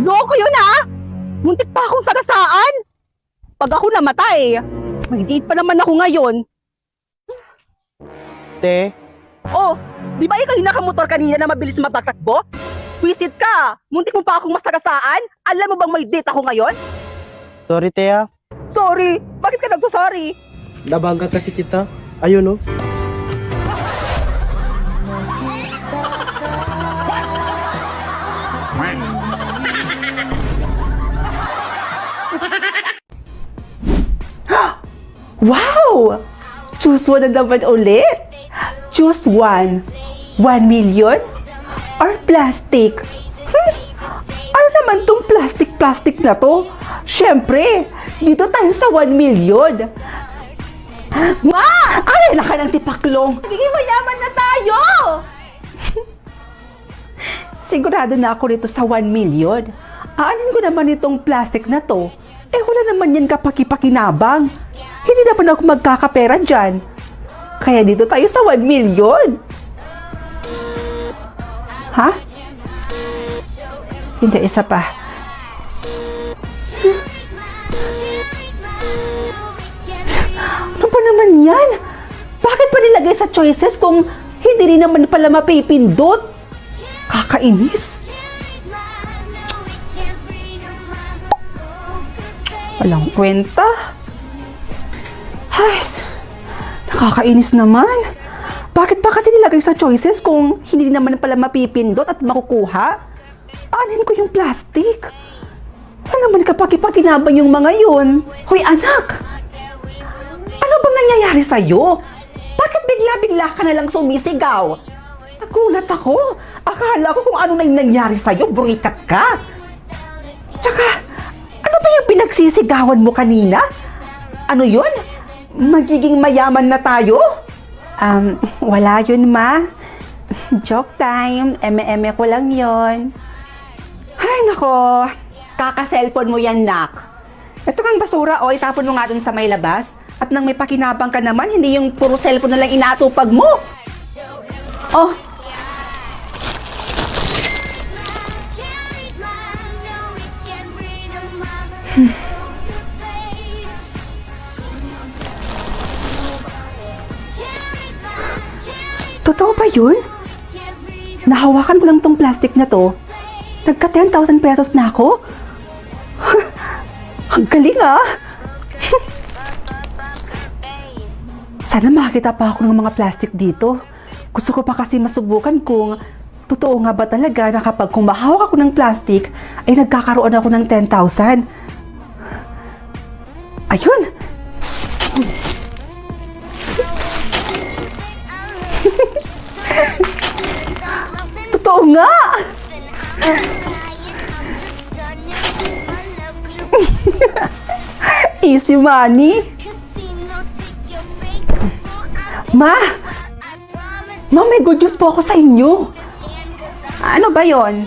Loko yun ha! Muntik pa akong sagasaan! Pag ako namatay, may date pa naman ako ngayon. Te, Oh, di ba ikaw yung nakamotor kanina na mabilis mapatakbo? Visit ka! Muntik mo pa akong masagasaan? Alam mo bang may date ako ngayon? sorry te ah. Sorry! Bakit ka nagsasorry? Nabangga kasi kita. Ayun oh. Wow! Choose one na naman ulit! Choose one. 1 million? Or plastic? Ano naman tong plastic na to? Siyempre, dito tayo sa 1 million. Ma! Ay, naka ng tipaklong. Nagiging mayaman na tayo! Sigurado na ako rito sa 1 million. Aanin ko naman itong plastic na to. Eh, wala naman yan kapaki-pakinabang. Hindi naman ako magkakapera dyan. Kaya dito tayo sa 1 million. Ha? Hindi, isa pa. Ano ba naman yan? Bakit pa nilagay sa choices kung hindi rin naman pala mapipindot? Kakainis. Walang kwenta. Ay, nakakainis naman. Bakit pa kasi nilagay sa choices kung hindi naman pala mapipindot at makukuha? Anin ko yung plastic. Ano naman kapaki-pakinabang yung mga yun? Hoy anak! Ano bang nangyayari sa'yo? Bakit bigla-bigla ka na lang sumisigaw? Nagulat ako. Akala ko kung ano na yung nangyari sa'yo, burikat ka. Tsaka, ano ba yung pinagsisigawan mo kanina? Ano yun? Magiging mayaman na tayo? Wala yun, ma. Joke time. Eme-eme ko lang yun. Ay, nako. Kaka-cellphone mo yan, nak. Ito kang basura, o. Itapon mo nga dun sa may labas. At nang may pakinabang ka naman, hindi yung puro cellphone na lang inaatupag mo. Oh. Totoo ba yun? Nahawakan ko lang tong plastic na to. Nagka 10,000 pesos na ako? Ang galing ah! Sana makakita pa ako ng mga plastic dito. Gusto ko pa kasi masubukan kung totoo nga ba talaga na kapag kung mahawak ako ng plastic, ay nagkakaroon ako ng 10,000. Ayun! Totoo nga! Easy money! Ma! Ma, may good news po ako sa inyo! Ano ba yon?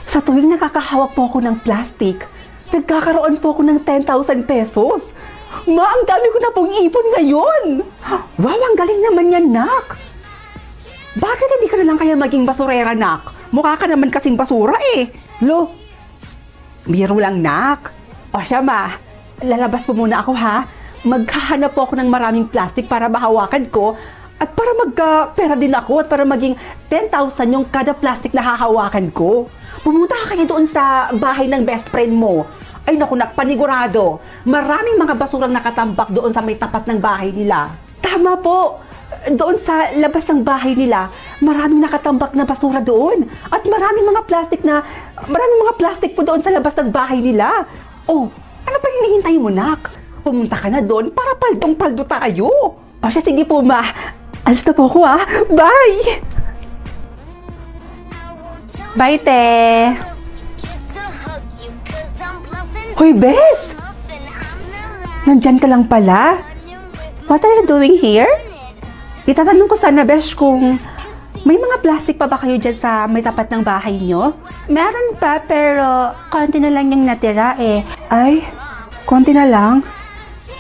Sa tuwing nakakahawak po ako ng plastic, nagkakaroon po ako ng 10,000 pesos. Ma, ang dami ko na pong ipon ngayon! Wow, ang galing naman yan, nak! Bakit hindi ka na lang kaya maging basurera, nak? Mukha ka naman kasing basura eh. Lo, biro lang, nak. O siya, ma, lalabas po muna ako, ha? Maghahanap po ako ng maraming plastic para mahawakan ko at para magka-pera din ako at para maging 10,000 yung kada plastic na hahawakan ko. Pumunta ka kayo doon sa bahay ng best friend mo. Ay naku, nak, panigurado. Maraming mga basurang nakatambak doon sa may tapat ng bahay nila. Tama po. Doon sa labas ng bahay nila, maraming nakatambak na basura doon. At maraming mga plastic po doon sa labas ng bahay nila. Oh, ano pa hinihintay mo, nak? Pumunta ka na doon para paldong-paldo tayo. O siya, sige po, ma. Alis na po ako, ha? Bye! Bye, te. Hoy, Bes! Nandyan ka lang pala? What are you doing here? Itatanong ko sana, Bes, kung may mga plastic pa ba kayo dyan sa may tapat ng bahay nyo? Meron pa, pero konti na lang yung natira eh. Ay, konti na lang?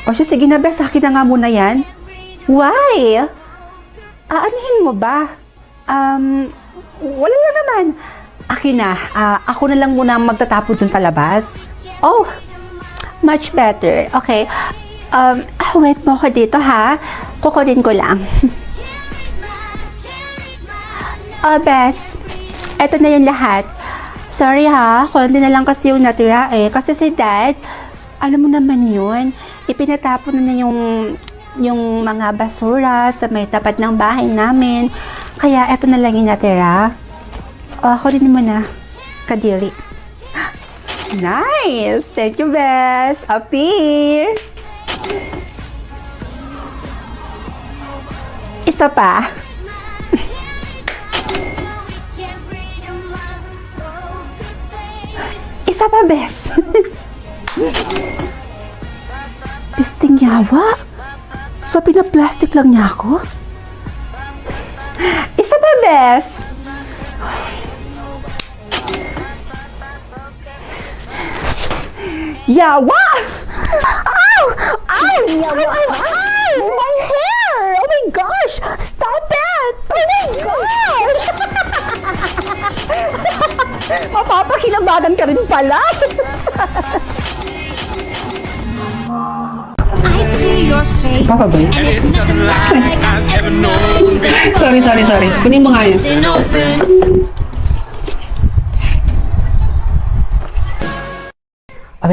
O siya, sige na, Bes, akin na nga muna yan. Why? Aanihin mo ba? Wala lang naman. Akin akin na. Ako na lang muna magtatapon dun sa labas. Oh, much better. Okay. Wait mo ako dito, ha? Kukunin ko lang. Bes, eto na yung lahat. Sorry ha, konti na lang kasi yung natira eh. Kasi si Dad, alam mo naman yun, ipinatapon na niya yung mga basura sa may tapat ng bahay namin. Kaya eto na lang yung natira. Kunin mo na, kadiri. Nice! Thank you, Bes. Up here. Isa pa. Isa pa, Bes. Pisting yawa? So, pinaplastic lang niya ako? Isa pa, Bes. Yawa! Ow! Ow! Yawa! Ow! My hair! Oh my gosh! Stop it! Oh my gosh! Mapapakinabagan ka rin pala! I see your face, Papabay. and it's nothing like I've ever known. Sorry. Kunin mo nga yun. It's open.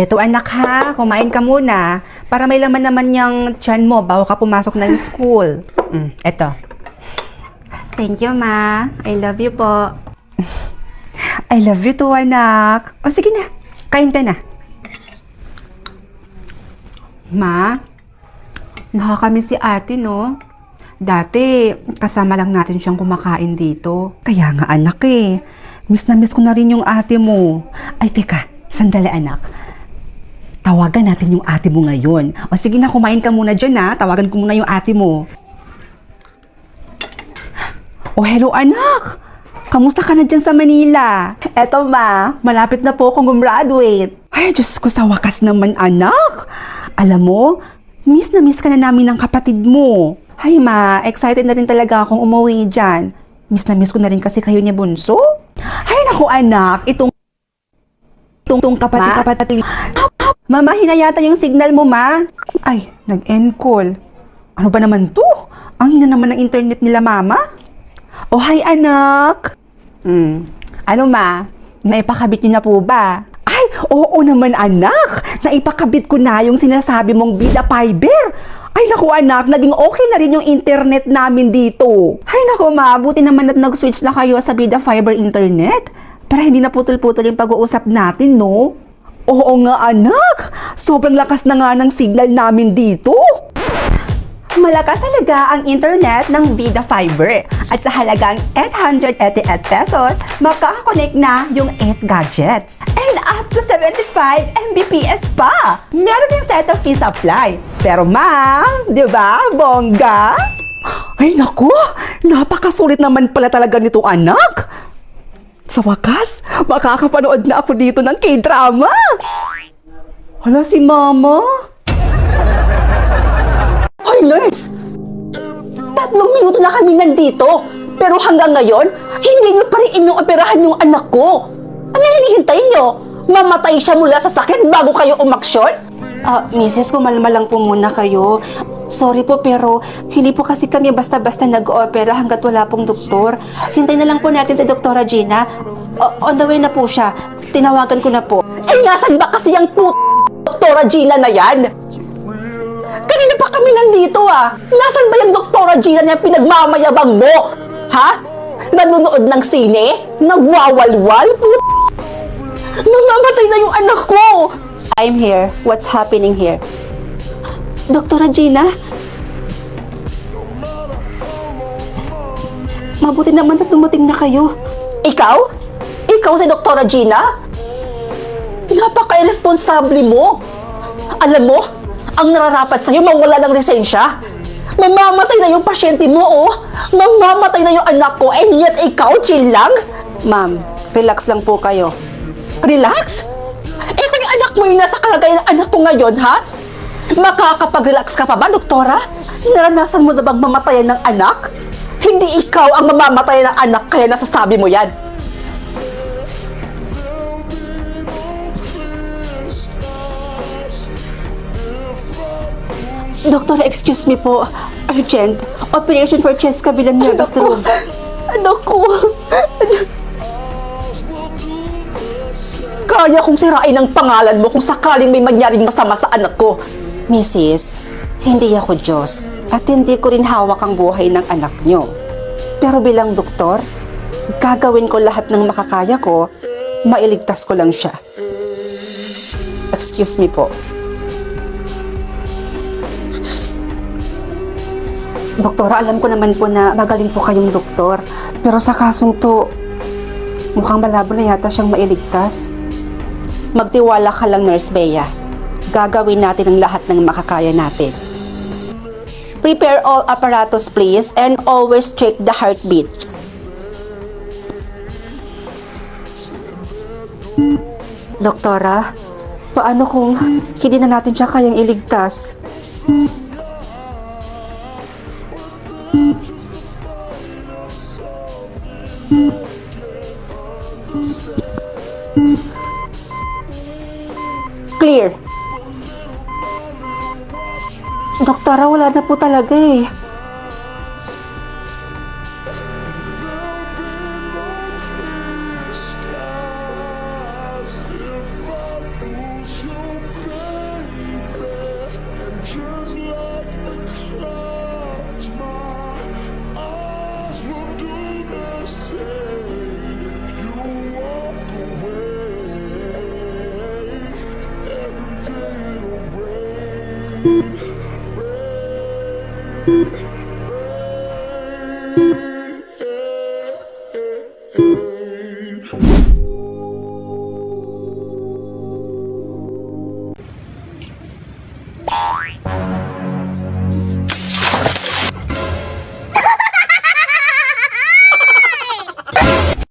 Eto anak ha, kumain ka muna. Para may laman naman yung tiyan mo bago ka pumasok ng school. Eto. Thank you, ma. I love you po. I love you too, anak. O sige na, kain ka na. Ma, nakakamiss si ate, no? Dati, kasama lang natin siyang kumakain dito. Kaya nga anak eh, miss na miss ko na rin yung ate mo. Ay teka, sandali anak. Tawagan natin yung ate mo ngayon. O sige na, kumain ka muna dyan ha. Tawagan ko muna yung ate mo. Oh, hello anak! Kamusta ka na dyan sa Manila? Eto ma, malapit na po akong gumraduate. Ay, Diyos ko, sa wakas naman anak. Alam mo, miss na miss ka na namin ng kapatid mo. Ay ma, excited na rin talaga akong umuwi dyan. Miss na miss ko na rin kasi kayo ni Bunso. Ay naku anak, itong kapatid. Mama, hinayata yung signal mo, ma. Ay, nag-end call. Ano ba naman to? Ang hina naman ng internet nila, mama. Oh, hi, anak. Ano, ma? Naipakabit niyo na po ba? Ay, oo naman, anak. Naipakabit ko na yung sinasabi mong Vida Fiber. Ay, naku, anak. Naging okay na rin yung internet namin dito. Ay, naku, ma. Buti naman at nag-switch na kayo sa Vida Fiber internet. Para hindi na putol-putol yung pag-uusap natin, no? Oo nga anak, sobrang lakas na nga ng signal namin dito. Malakas talaga ang internet ng Vida Fiber at sa halagang 888 pesos, makakakonect na yung 8 gadgets. And up to 75 Mbps pa! Meron yung set of fee supply. Pero ma'am, di ba, bongga? Ay naku, napakasulit naman pala talaga nito anak. Sa wakas, makakapanood na ako dito ng K-drama. Hala si Mama. Hoy, nurse! 3 minuto na kami nandito. Pero hanggang ngayon, hindi niyo pa rin inooperahan yung anak ko. Ano hinihintay niyo? Mamatay siya mula sa sakit bago kayo umaksyon? Misis, kumalma lang po muna kayo. Sorry po pero hindi po kasi kami basta-basta nag-opera hanggat wala pong doktor. Hintay na lang po natin si Doktora Gina. On the way na po siya. Tinawagan ko na po. Eh, nasan ba kasi yung Doktora Gina na yan? Kanina pa kami nandito Nasan ba yung Doktora Gina na pinagmamayabang mo? Ha? Nanonood ng sine? Nagwawalwal? Mamamatay na yung anak ko! I'm here. What's happening here? Doktora Gina? Mabuti naman na dumating na kayo. Ikaw? Ikaw si Doktora Gina? Napaka-irresponsable mo. Alam mo, ang nararapat sa'yo mawala ng lisensya. Mamamatay na yung pasyente mo, Mamamatay na yung anak ko, and yet ikaw, chill lang? Ma'am, relax lang po kayo. Relax? Eh kung yung anak mo yung nasa kalagayan ng anak ko ngayon, ha? Makakapag-relax ka pa ba, doktora? Naranasan mo na bang mamatayan ng anak? Hindi ikaw ang mamamatay ng anak kaya nasasabi mo yan. Doktor, excuse me po. Urgent. Operation for chest kabilang nervous room. Anak ko. Kaya kong sirain ang pangalan mo kung sakaling may mangyaring masama sa anak ko. Mrs., hindi ako Diyos at hindi ko rin hawak ang buhay ng anak nyo. Pero bilang doktor, gagawin ko lahat ng makakaya ko, mailigtas ko lang siya. Excuse me po. Doktora, alam ko naman po na magaling po kayong doktor. Pero sa kasong to, mukhang malabo na yata siyang mailigtas. Magtiwala ka lang, Nurse Bea. Gagawin natin ang lahat ng makakaya natin. Prepare all apparatus please and always check the heartbeat. Doktora, paano kung hindi na natin siya kayang iligtas? Clear. Doktora, wala na po talaga eh.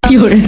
Yun.